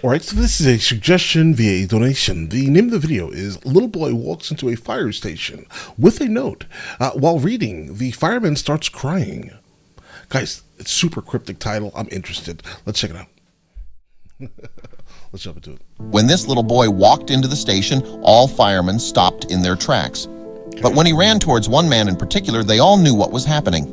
Alright, so this is a suggestion via a donation. The name of the video is Little Boy Walks into a Fire Station with a Note. While reading, the fireman starts crying. Guys, it's super cryptic title. I'm interested. Let's check it out. Let's jump into it. When this little boy walked into the station, all firemen stopped in their tracks. But when he ran towards one man in particular, they all knew what was happening.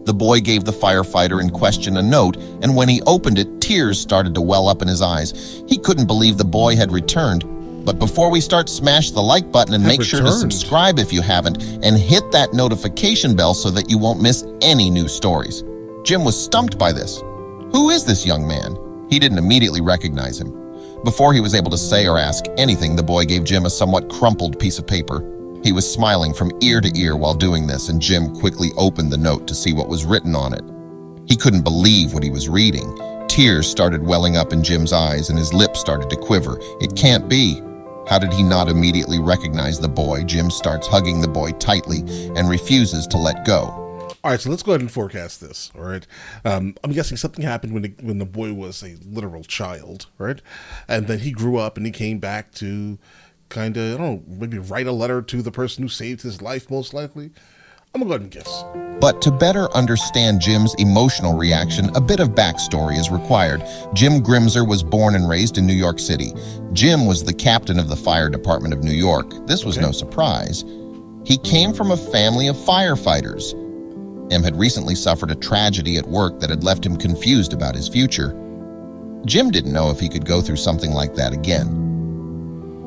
The boy gave the firefighter in question a note, and when he opened it, tears started to well up in his eyes. He couldn't believe the boy had returned. But before we start, smash the like button and make sure to subscribe if you haven't, and hit that notification bell so that you won't miss any new stories. Jim was stumped by this. Who is this young man? He didn't immediately recognize him. Before he was able to say or ask anything, the boy gave Jim a somewhat crumpled piece of paper. He was smiling from ear to ear while doing this, and Jim quickly opened the note to see what was written on it. He couldn't believe what he was reading. Tears started welling up in Jim's eyes, and his lips started to quiver. It can't be. How did he not immediately recognize the boy? Jim starts hugging the boy tightly and refuses to let go. All right, so let's go ahead and forecast this, all right? I'm guessing something happened when the boy was a literal child, right? And then he grew up and he came back to kind of, I don't know, maybe write a letter to the person who saved his life, most likely. I'm going to go ahead and guess. But to better understand Jim's emotional reaction, a bit of backstory is required. Jim Grimser was born and raised in New York City. Jim was the captain of the fire department of New York. This was no surprise. He came from a family of firefighters. Jim had recently suffered a tragedy at work that had left him confused about his future. Jim didn't know if he could go through something like that again.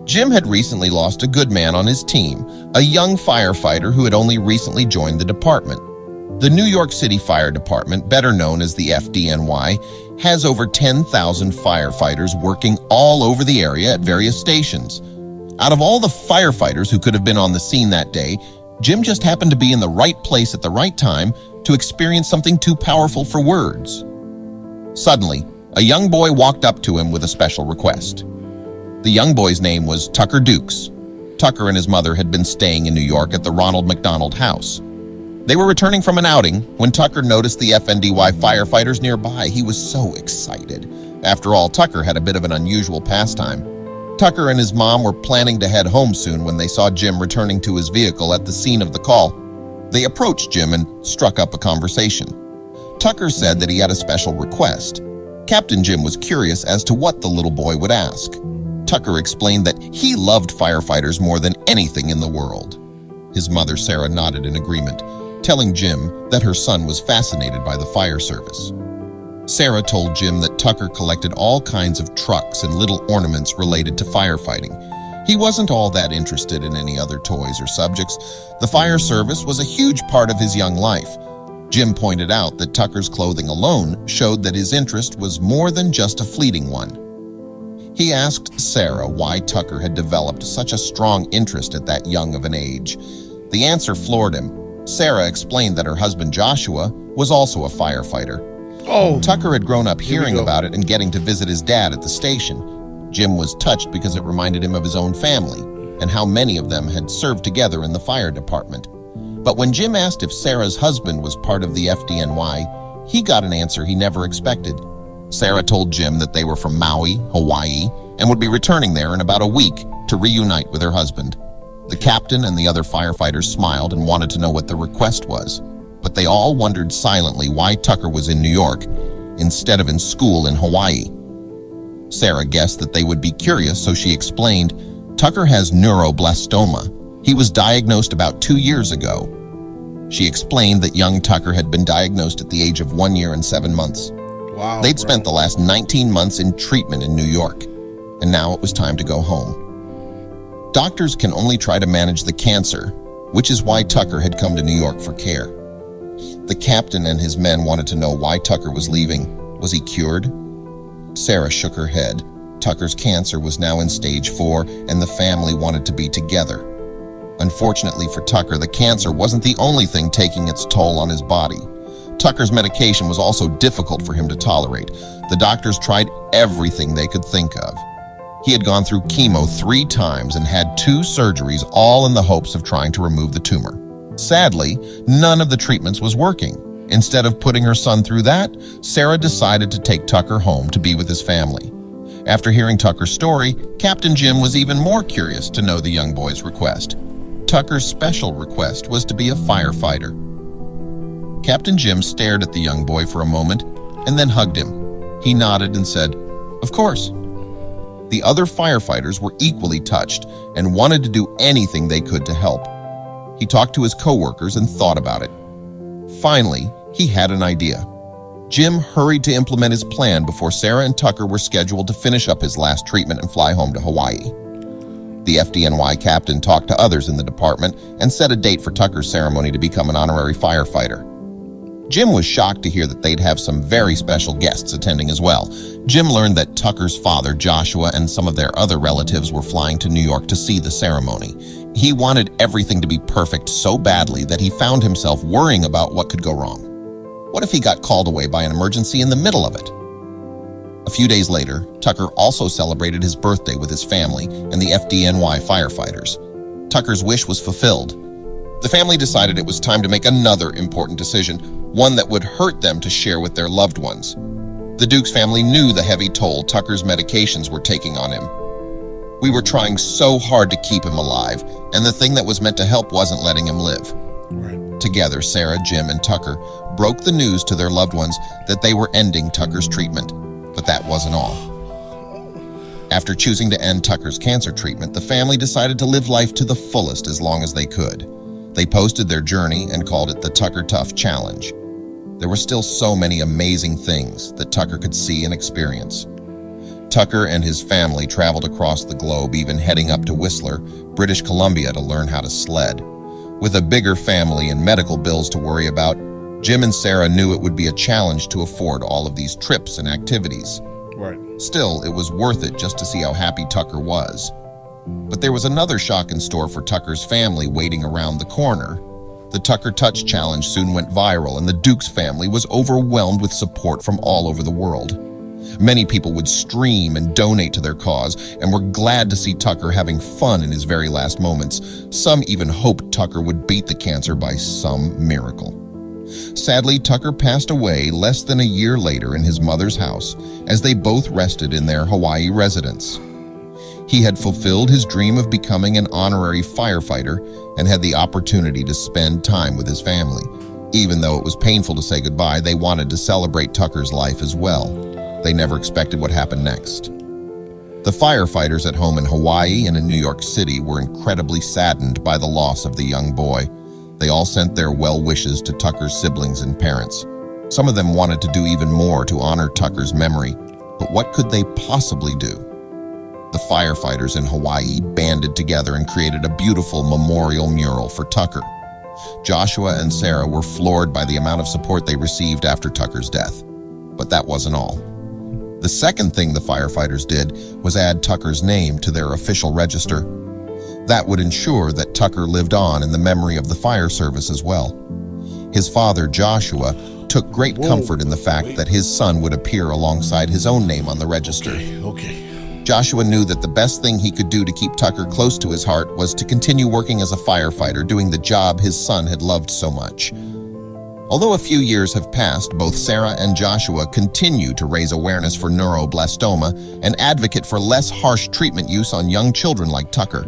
Jim had recently lost a good man on his team, a young firefighter who had only recently joined the department. The New York City Fire Department, better known as the FDNY, has over 10,000 firefighters working all over the area at various stations. Out of all the firefighters who could have been on the scene that day, Jim just happened to be in the right place at the right time to experience something too powerful for words. Suddenly, a young boy walked up to him with a special request. The young boy's name was Tucker Dukes. Tucker and his mother had been staying in New York at the Ronald McDonald House. They were returning from an outing when Tucker noticed the FNDY firefighters nearby. He was so excited. After all, Tucker had a bit of an unusual pastime. Tucker and his mom were planning to head home soon when they saw Jim returning to his vehicle at the scene of the call. They approached Jim and struck up a conversation. Tucker said that he had a special request. Captain Jim was curious as to what the little boy would ask. Tucker explained that he loved firefighters more than anything in the world. His mother, Sarah, nodded in agreement, telling Jim that her son was fascinated by the fire service. Sarah told Jim that Tucker collected all kinds of trucks and little ornaments related to firefighting. He wasn't all that interested in any other toys or subjects. The fire service was a huge part of his young life. Jim pointed out that Tucker's clothing alone showed that his interest was more than just a fleeting one. He asked Sarah why Tucker had developed such a strong interest at that young of an age. The answer floored him. Sarah explained that her husband Joshua was also a firefighter. Tucker had grown up hearing about it and getting to visit his dad at the station. Jim was touched because it reminded him of his own family and how many of them had served together in the fire department. But when Jim asked if Sarah's husband was part of the FDNY, he got an answer he never expected. Sarah told Jim that they were from Maui, Hawaii, and would be returning there in about a week to reunite with her husband. The captain and the other firefighters smiled and wanted to know what the request was, but they all wondered silently why Tucker was in New York instead of in school in Hawaii. Sarah guessed that they would be curious, so she explained, Tucker has neuroblastoma. He was diagnosed about 2 years ago. She explained that young Tucker had been diagnosed at the age of 1 year and 7 months. Wow, They'd spent the last 19 months in treatment in New York, and now it was time to go home. Doctors can only try to manage the cancer, which is why Tucker had come to New York for care. The captain and his men wanted to know why Tucker was leaving. Was he cured? Sarah shook her head. Tucker's cancer was now in stage 4, and the family wanted to be together. Unfortunately for Tucker, the cancer wasn't the only thing taking its toll on his body. Tucker's medication was also difficult for him to tolerate. The doctors tried everything they could think of. He had gone through chemo 3 times and had 2 surgeries, all in the hopes of trying to remove the tumor. Sadly, none of the treatments was working. Instead of putting her son through that, Sarah decided to take Tucker home to be with his family. After hearing Tucker's story, Captain Jim was even more curious to know the young boy's request. Tucker's special request was to be a firefighter. Captain Jim stared at the young boy for a moment and then hugged him. He nodded and said, "Of course." The other firefighters were equally touched and wanted to do anything they could to help. He talked to his coworkers and thought about it. Finally, he had an idea. Jim hurried to implement his plan before Sarah and Tucker were scheduled to finish up his last treatment and fly home to Hawaii. The FDNY captain talked to others in the department and set a date for Tucker's ceremony to become an honorary firefighter. Jim was shocked to hear that they'd have some very special guests attending as well. Jim learned that Tucker's father, Joshua, and some of their other relatives were flying to New York to see the ceremony. He wanted everything to be perfect so badly that he found himself worrying about what could go wrong. What if he got called away by an emergency in the middle of it? A few days later, Tucker also celebrated his birthday with his family and the FDNY firefighters. Tucker's wish was fulfilled. The family decided it was time to make another important decision, one that would hurt them to share with their loved ones. The Dukes family knew the heavy toll Tucker's medications were taking on him. "We were trying so hard to keep him alive, and the thing that was meant to help wasn't letting him live." Right. Together, Sarah, Jim, and Tucker broke the news to their loved ones that they were ending Tucker's treatment. But that wasn't all. After choosing to end Tucker's cancer treatment, the family decided to live life to the fullest as long as they could. They posted their journey and called it the Tucker Tough Challenge. There were still so many amazing things that Tucker could see and experience. Tucker and his family traveled across the globe, even heading up to Whistler, British Columbia, to learn how to sled. With a bigger family and medical bills to worry about, Jim and Sarah knew it would be a challenge to afford all of these trips and activities. Right. Still, it was worth it just to see how happy Tucker was. But there was another shock in store for Tucker's family waiting around the corner. The Tucker Touch Challenge soon went viral, and the Dukes family was overwhelmed with support from all over the world. Many people would stream and donate to their cause and were glad to see Tucker having fun in his very last moments. Some even hoped Tucker would beat the cancer by some miracle. Sadly, Tucker passed away less than a year later in his mother's house as they both rested in their Hawaii residence. He had fulfilled his dream of becoming an honorary firefighter and had the opportunity to spend time with his family. Even though it was painful to say goodbye, they wanted to celebrate Tucker's life as well. They never expected what happened next. The firefighters at home in Hawaii and in New York City were incredibly saddened by the loss of the young boy. They all sent their well wishes to Tucker's siblings and parents. Some of them wanted to do even more to honor Tucker's memory, but what could they possibly do? The firefighters in Hawaii banded together and created a beautiful memorial mural for Tucker. Joshua and Sarah were floored by the amount of support they received after Tucker's death. But that wasn't all. The second thing the firefighters did was add Tucker's name to their official register. That would ensure that Tucker lived on in the memory of the fire service as well. His father, Joshua, took great comfort in the fact that his son would appear alongside his own name on the register. Okay. Joshua knew that the best thing he could do to keep Tucker close to his heart was to continue working as a firefighter, doing the job his son had loved so much. Although a few years have passed, both Sarah and Joshua continue to raise awareness for neuroblastoma and advocate for less harsh treatment use on young children like Tucker.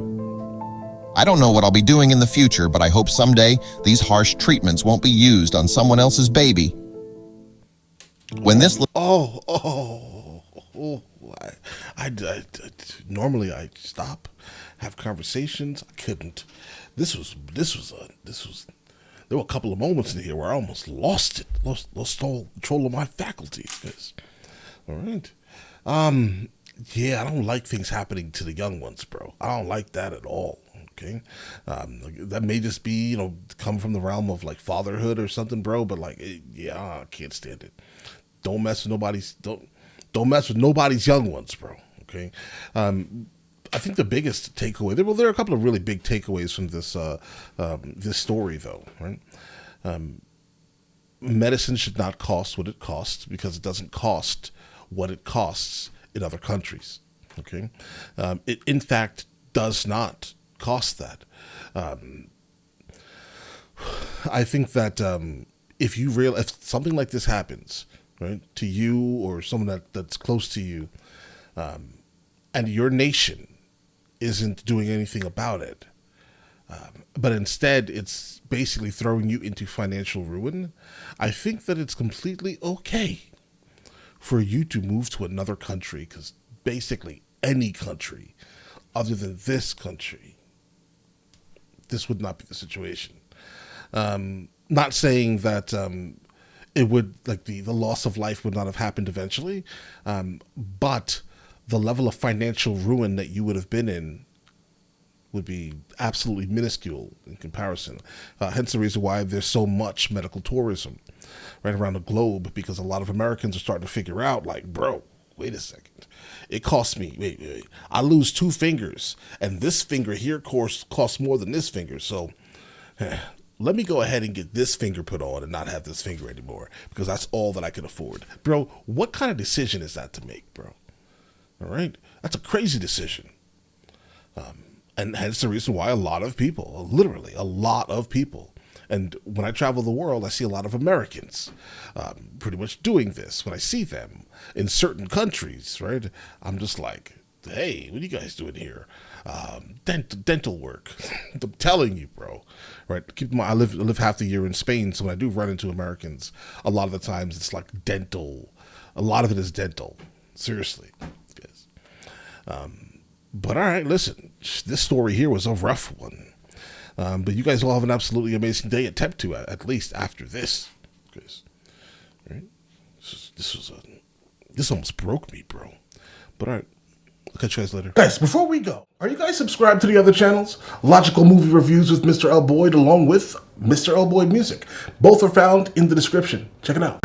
I don't know what I'll be doing in the future, but I hope someday these harsh treatments won't be used on someone else's baby. When this normally I stop, have conversations. I couldn't. There were a couple of moments in here where I almost lost all control of my faculties. Guys. All right. Yeah, I don't like things happening to the young ones, bro. I don't like that at all. Okay. That may just be, come from the realm of like fatherhood or something, bro. But like, I can't stand it. Don't mess with nobody's young ones, bro. Okay. I think the biggest takeaway, there are a couple of really big takeaways from this story, though, right? Medicine should not cost what it costs because it doesn't cost what it costs in other countries. Okay, it in fact does not cost that. I think that if something like this happens, right, to you or someone that's close to you, and your nation isn't doing anything about it, but instead it's basically throwing you into financial ruin, I think that it's completely okay for you to move to another country, because basically any country other than this country, this would not be the situation. Not saying that it would, like, the loss of life would not have happened eventually, but the level of financial ruin that you would have been in would be absolutely minuscule in comparison. Hence the reason why there's so much medical tourism right around the globe, because a lot of Americans are starting to figure out, like, bro, wait a second. It costs me, wait. I lose 2 fingers, and this finger here costs more than this finger, so let me go ahead and get this finger put on and not have this finger anymore, because that's all that I can afford. Bro, what kind of decision is that to make, bro? All right? That's a crazy decision. And hence the reason why a lot of people, literally a lot of people, and when I travel the world, I see a lot of Americans pretty much doing this. When I see them in certain countries, right, I'm just like, hey, what are you guys doing here? Dental work. I'm telling you, bro. Right? Keep in mind, I live half the year in Spain, so when I do run into Americans, a lot of the times it's like dental. A lot of it is dental. Seriously. Yes. But all right, listen, this story here was a rough one. But you guys all have an absolutely amazing day. Attempt to, at least after this. Because, right? This almost broke me, bro. But all right, I'll catch you guys later. Guys, before we go, are you guys subscribed to the other channels? Logical Movie Reviews with Mr. L. Boyd, along with Mr. L. Boyd Music. Both are found in the description. Check it out.